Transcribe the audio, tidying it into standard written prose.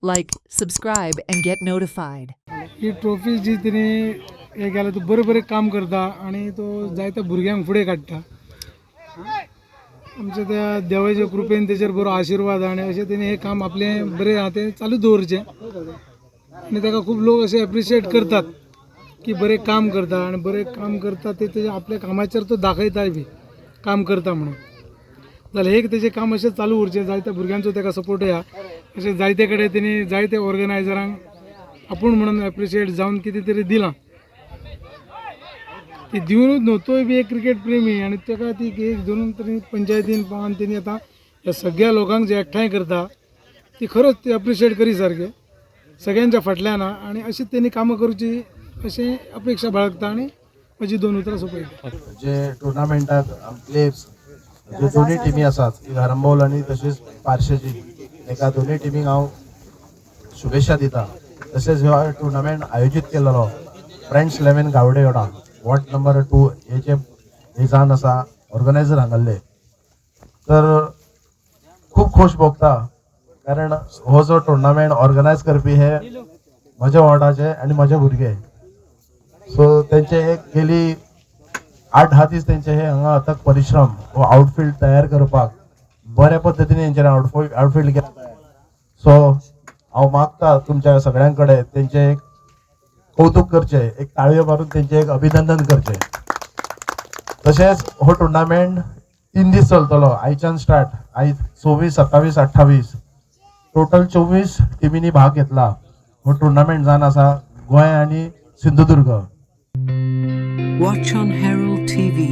Like, subscribe, and get notified. ही trophy जी तिने हे केलं तो बरे बरे काम करता आणि तो जायत्या भुरग्यांक फुडें काडटा. आमच्या त्या देवाच्या कृपेन तेचेर बरो आशीर्वाद आणि अशें तेणे हे काम आपले बरे हा ते चालू दवरचें आणि ताका खूब लोक असे एप्रिशिएट करतात की बरे काम करता आणि बरे काम करता ते तेजे आपल्या कामाचेर तो दाखयताय बी काम करता म्हणून. जाल्यार एक तेजें काम अशें चालू उरचें. जायत्या भुरग्यांचो ताका सपोर्ट या अशें जायते कडेन तेणी जायते ऑर्गनायझरांक आपूण म्हणून एप्रिशिएट जावन कितें तरी दिलां. ती दिवनूच न्हू तोय बी एक क्रिकेट प्रेमी आणि ताका ती एक धरून तरी पंचायतीन पावन तेणी आतां ह्या सगळ्या लोकांक जे एकठांय करता ती खरोच ती एप्रिशिएट करी सारकें सगळ्यांच्या फाटल्यान आणि अशीच तेणी कामां करची अशें अपेक्षा बाळगता आणि म्हजी दोन उतरां सोंपयता. जे टुर्नामेंटाक प्लेयर्स जे दोन्ही टिमी आसात घारांबोल आणि तसेच पार्शेची एका दोन्ही टिमीक हांव शुभेच्छा दिता. तसेच हो टुर्नामेंट आयोजीत केलेलो फ्रेंड्स 11 गावडेवाडा वॉर्ड नंबर 2 हेचे हे जावन आसा ऑर्गनायझर हांगल्ले. तर खूब खोश भोगता कारण हो जो टुर्नामेंट ऑर्गनायज करपी हे म्हज्या वॉर्डाचे आणि म्हजे भुरगे. सो तेंचे एक गेली 8-10 दीस तेंचे हे हांगा अथक परिश्रम हो आउटफील्ड तयार करपाक बऱ्या पद्दतीन हेंच्यानी आउटफील्ड केला. सो हांव मागता तुमच्या सगळ्यां कडेन तेंचे एक कौतुक करचे, एक ताळयो मारून तेंचे एक अभिनंदन करचे. तशेंच हो टुर्नामेंट 3 दीस चलतलो. आयच्यान स्टार्ट आयज 24, 27, 28 टोटल 24 टिमींनी भाग घेतला. हो टुर्नामेंट जावन आसा गोंय आणि Sindhudurg. Watch on Herald TV.